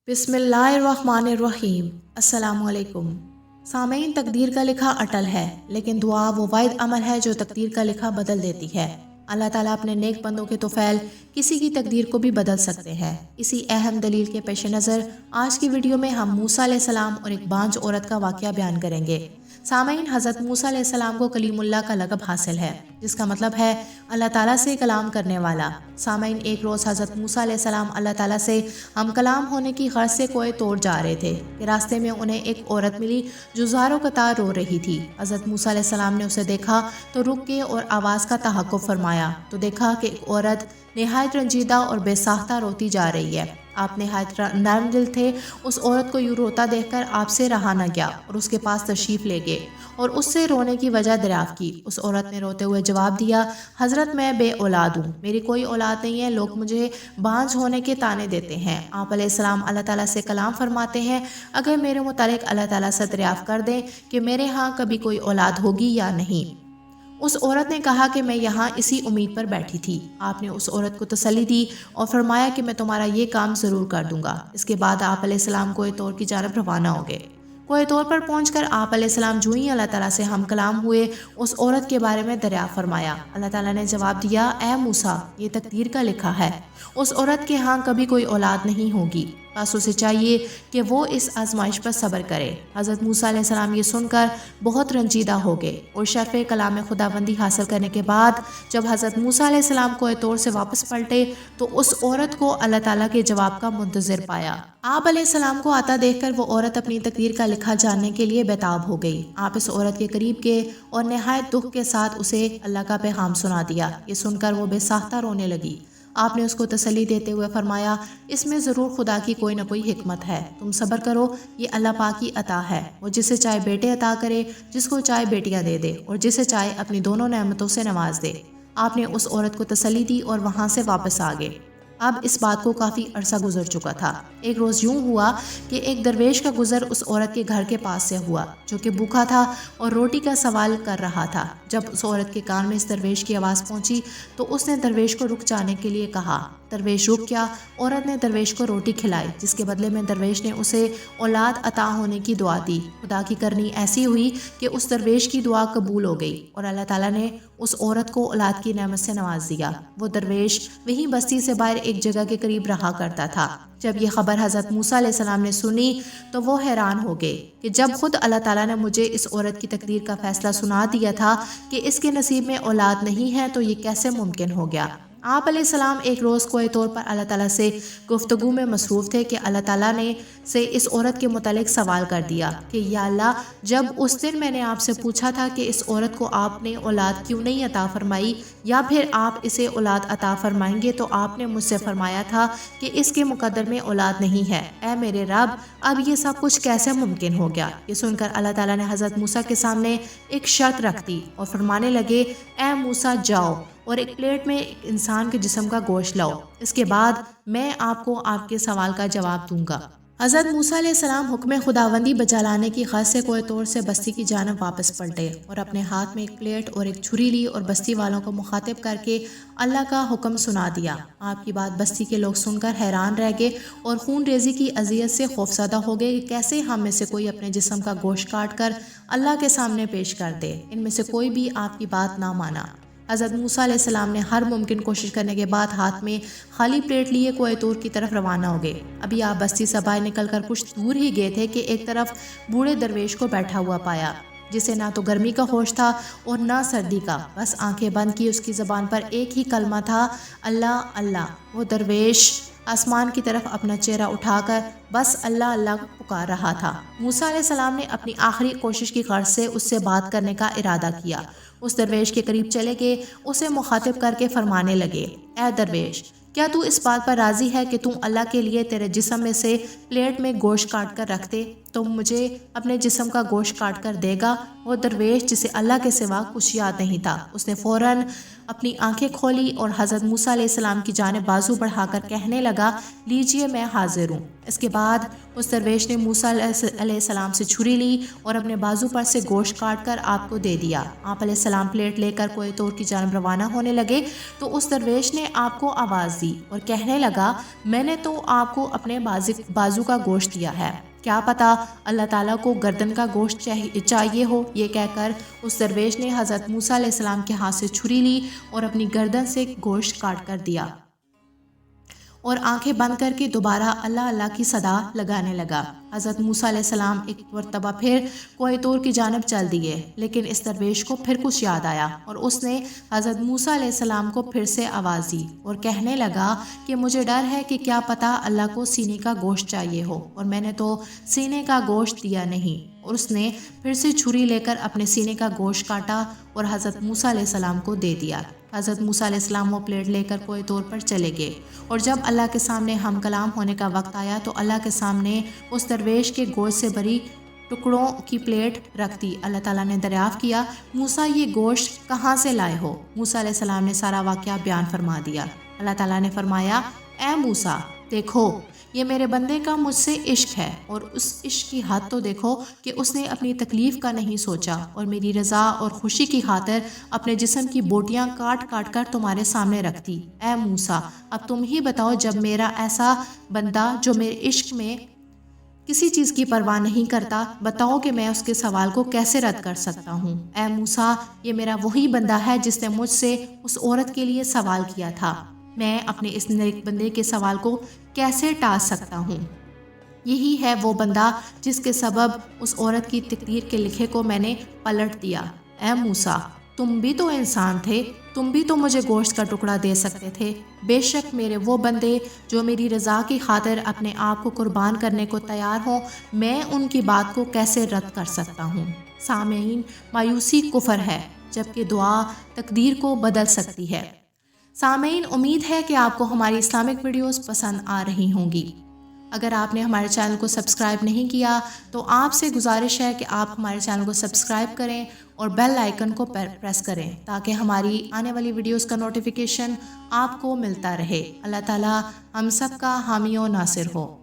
बिस्मिल्लाहिर्रहमानिर्रहीम। अस्सलामुअलैकुम। सामईन, तकदीर का लिखा अटल है, लेकिन दुआ वो वाहिद अमल है जो तकदीर का लिखा बदल देती है। अल्लाह ताला अपने नेक बंदों के तोफ़ैल किसी की तकदीर को भी बदल सकते हैं। इसी अहम दलील के पेश नज़र आज की वीडियो में हम मूसा अलैहिस्सलाम और एक बांझ औरत का वाक़या बयान करेंगे। सामईन, हज़रत मूसा अलैहिस्सलाम को कलीमुल्लाह का लक़ब हासिल है, जिसका मतलब है अल्लाह ताला से कलाम करने वाला। सामईन, एक रोज़ हज़रत मूसा अलैहिस्सलाम अल्लाह ताला से हम कलाम होने की गर्ज से कोए तोड़ जा रहे थे कि रास्ते में उन्हें एक औरत मिली जो ज़ारो कतार रो रही थी। हज़रत मूसा अलैहिस्सलाम ने उसे देखा तो रुक के और आवाज़ का तहक़्क़ुफ़ फरमाया तो देखा कि एक औरत नहायत रंजीदा और बेसाख्ता रोती जा रही है। आप नहायत नरम दिल थे। उस औरत को यूँ रोता देखकर आपसे रहा न गया और उसके पास तशरीफ़ ले गए और उससे रोने की वजह दरियाफ़्त की। उस औरत ने रोते हुए जवाब दिया, हज़रत, मैं बे औलाद हूँ, मेरी कोई औलाद नहीं है। लोग मुझे बांझ होने के ताने देते हैं। आप अलैहिस्सलाम अल्लाह ताला से कलाम फरमाते हैं, अगर मेरे मुतालिक अल्लाह ताला से दरियाफ़्त कर दें कि मेरे यहाँ कभी कोई औलाद होगी या नहीं। उस औरत ने कहा कि मैं यहाँ इसी उम्मीद पर बैठी थी। आपने उस औरत को तसल्ली दी और फरमाया कि मैं तुम्हारा ये काम ज़रूर कर दूंगा। इसके बाद आप अलैहिस्सलाम कोए तौर की जानब रवाना हो गए। कोए तौर पर पहुंचकर आप अलैहिस्सलाम जो ही अल्लाह ताला से हम कलाम हुए, उस औरत के बारे में दरियाफ़्त फरमाया। अल्लाह ताला ने जवाब दिया, ए मूसा, ये तकदीर का लिखा है, उस औरत के यहाँ कभी कोई औलाद नहीं होगी, बस उसे चाहिए कि वो इस आजमाइश पर सब्र करे। हज़रत मूसा अलैहिस्सलाम ये सुनकर बहुत रंजीदा हो गए और शर्फ़ कलाम खुदाबंदी हासिल करने के बाद जब हज़रत मूसा अलैहिस्सलाम कोए तौर से वापस पलटे तो उस औरत को अल्लाह ताला के जवाब का मुंतज़िर पाया। आप अलैहिस्सलाम को आता देखकर वो औरत अपनी तकदीर का लिखा जानने के लिए बेताब हो गई। आप इस औरत के करीब गए और नहायत दुख के साथ उसे अल्लाह का पैगाम सुना दिया। ये सुनकर वो बेसाख्ता रोने लगी। आपने उसको तसल्ली देते हुए फरमाया, इसमें ज़रूर खुदा की कोई ना कोई हिकमत है, तुम सब्र करो, ये अल्लाह पाक की अता है। वो जिसे चाहे बेटे अता करे, जिसको चाहे बेटियां दे दे और जिसे चाहे अपनी दोनों नेमतों से नवाज दे। आपने उस औरत को तसल्ली दी और वहाँ से वापस आ गए। अब इस बात को काफ़ी अरसा गुजर चुका था। एक रोज़ यूँ हुआ कि एक दरवेश का गुजर उस औरत के घर के पास से हुआ, जो कि भूखा था और रोटी का सवाल कर रहा था। जब उस औरत के कान में इस दरवेश की आवाज़ पहुंची तो उसने दरवेश को रुक जाने के लिए कहा। दरवेश रुक गया। औरत ने दरवेश को रोटी खिलाई, जिसके बदले में दरवेश ने उसे औलाद अता होने की दुआ दी। खुदा की करनी ऐसी हुई कि उस दरवेश की दुआ कबूल हो गई और अल्लाह ताला ने उस औरत को औलाद की नेमत से नवाज दिया। वो दरवेश वहीं बस्ती से बाहर एक जगह के करीब रहा करता था। जब ये खबर हज़रत मूसा अलैहिस्सलाम ने सुनी तो वो हैरान हो गए कि जब खुद अल्लाह ताला ने मुझे इस औरत की तकदीर का फैसला सुना दिया था कि इसके नसीब में औलाद नहीं है, तो ये कैसे मुमकिन हो गया। आप अलैहिस्सलाम एक रोज़ कोई तौर पर अल्लाह ताला से गुफ्तगू में मसरूफ़ थे कि अल्लाह ताला ने से इस औरत के मुतालिक सवाल कर दिया कि या अल्लाह, जब उस दिन मैंने आपसे पूछा था कि इस औरत को आपने औलाद क्यों नहीं अता फरमाई या फिर आप इसे औलाद अता फरमाएंगे, तो आपने मुझसे फरमाया था कि इसके मुकद्दर में औलाद नहीं है। ऐ मेरे रब, अब ये सब कुछ कैसे मुमकिन हो गया। ये सुनकर अल्लाह ताला ने हज़रत मूसा के सामने एक शर्त रख दी और फरमाने लगे, ऐ मूसा, जाओ और एक प्लेट में एक इंसान के जिस्म का गोश्त लाओ, इसके बाद मैं आपको आपके सवाल का जवाब दूंगा। हज़रत मूसा अलैहिस्सलाम हुक्म खुदावंदी बजा लाने की ख़ास से कोई तौर से बस्ती की जानब वापस पलटे और अपने हाथ में एक प्लेट और एक छुरी ली और बस्ती वालों को मुखातिब करके अल्लाह का हुक्म सुना दिया। आपकी बात बस्ती के लोग सुनकर हैरान रह गए और खून रेजी की अजियत से खौफजदा हो गए कि कैसे हम में से कोई अपने जिस्म का गोश्त काट कर अल्लाह के सामने पेश कर दे। इनमें से कोई भी आपकी बात ना माना। हज़रत मूसा अलैहिस्सलाम ने हर मुमकिन कोशिश करने के बाद हाथ में खाली प्लेट लिए कोए तूर की तरफ रवाना हो गए। अभी आप बस्ती से बाहर निकल कर कुछ दूर ही गए थे कि एक तरफ बूढ़े दरवेश को बैठा हुआ पाया, जिसे ना तो गर्मी का होश था और ना सर्दी का। बस आंखें बंद की उसकी ज़बान पर एक ही कलमा था, अल्लाह अल्लाह। वो दरवेश आसमान की तरफ अपना चेहरा उठाकर बस अल्लाह अल्लाह पुकार रहा था। मूसा अलैहिस्सलाम ने अपनी आखिरी कोशिश की गर्ज से उससे बात करने का इरादा किया। उस दरवेश के करीब चले गए, उसे मुखातिब करके फरमाने लगे, ऐ दरवेश, क्या तू इस बात पर राज़ी है कि तू अल्लाह के लिए तेरे जिस्म में से प्लेट में गोश्त काट कर रख दे? تو مجھے اپنے جسم کا گوشت کاٹ کر دے گا؟ وہ درویش جسے اللہ کے سوا کچھ یاد نہیں تھا، اس نے فوراً اپنی آنکھیں کھولی اور حضرت موسیٰ علیہ السلام کی جانب بازو بڑھا کر کہنے لگا، لیجئے میں حاضر ہوں۔ اس کے بعد اس درویش نے موسیٰ علیہ السلام سے چھری لی اور اپنے بازو پر سے گوشت کاٹ کر آپ کو دے دیا۔ آپ علیہ السلام پلیٹ لے کر کوہ طور کی جانب روانہ ہونے لگے تو اس درویش نے آپ کو آواز دی اور کہنے لگا، میں نے تو آپ کو اپنے بازو کا گوشت دیا ہے، کیا پتا اللہ تعالیٰ کو گردن کا گوشت چاہیے ہو۔ یہ کہہ کر اس درویش نے حضرت موسیٰ علیہ السلام کے ہاتھ سے چھری لی اور اپنی گردن سے گوشت کاٹ کر دیا اور آنکھیں بند کر کے دوبارہ اللہ اللہ کی صدا لگانے لگا۔ حضرت موسیٰ علیہ السلام ایک مرتبہ پھر کوہ طور کی جانب چل دیے، لیکن اس درویش کو پھر کچھ یاد آیا اور اس نے حضرت موسیٰ علیہ السلام کو پھر سے آواز دی اور کہنے لگا کہ مجھے ڈر ہے کہ کیا پتہ اللہ کو سینے کا گوشت چاہیے ہو اور میں نے تو سینے کا گوشت دیا نہیں۔ اور اس نے پھر سے چھری لے کر اپنے سینے کا گوشت کاٹا اور حضرت موسیٰ علیہ السلام کو دے دیا۔ حضرت موسیٰ علیہ السلام وہ پلیٹ لے کر کوہ طور پر چلے گئے اور جب اللہ کے سامنے ہم کلام ہونے کا وقت آیا تو اللہ کے سامنے اس درویش کے گوشت سے بھری ٹکڑوں کی پلیٹ رکھ دی۔ اللہ تعالیٰ نے دریافت کیا، موسیٰ یہ گوشت کہاں سے لائے ہو؟ موسیٰ علیہ السلام نے سارا واقعہ بیان فرما دیا۔ اللہ تعالیٰ نے فرمایا، اے موسیٰ دیکھو، یہ میرے بندے کا مجھ سے عشق ہے اور اس عشق کی حد تو دیکھو کہ اس نے اپنی تکلیف کا نہیں سوچا اور میری رضا اور خوشی کی خاطر اپنے جسم کی بوٹیاں کاٹ کاٹ کر تمہارے سامنے رکھ دی۔ اے موسیٰ اب تم ہی بتاؤ، جب میرا ایسا بندہ جو میرے عشق میں کسی چیز کی پرواہ نہیں کرتا، بتاؤ کہ میں اس کے سوال کو کیسے رد کر سکتا ہوں؟ اے موسیٰ یہ میرا وہی بندہ ہے جس نے مجھ سے اس عورت کے لیے سوال کیا تھا، میں اپنے اس نیک بندے کے سوال کو کیسے ٹال سکتا ہوں؟ یہی ہے وہ بندہ جس کے سبب اس عورت کی تقدیر کے لکھے کو میں نے پلٹ دیا۔ اے موسیٰ تم بھی تو انسان تھے، تم بھی تو مجھے گوشت کا ٹکڑا دے سکتے تھے۔ بے شک میرے وہ بندے جو میری رضا کی خاطر اپنے آپ کو قربان کرنے کو تیار ہوں، میں ان کی بات کو کیسے رد کر سکتا ہوں؟ سامعین، مایوسی کفر ہے جبکہ دعا تقدیر کو بدل سکتی ہے۔ سامعین، امید ہے کہ آپ کو ہماری اسلامک ویڈیوز پسند آ رہی ہوں گی۔ اگر آپ نے ہمارے چینل کو سبسکرائب نہیں کیا تو آپ سے گزارش ہے کہ آپ ہمارے چینل کو سبسکرائب کریں اور بیل آئیکن کو پریس کریں تاکہ ہماری آنے والی ویڈیوز کا نوٹیفیکیشن آپ کو ملتا رہے۔ اللہ تعالی ہم سب کا حامی و ناصر ہو۔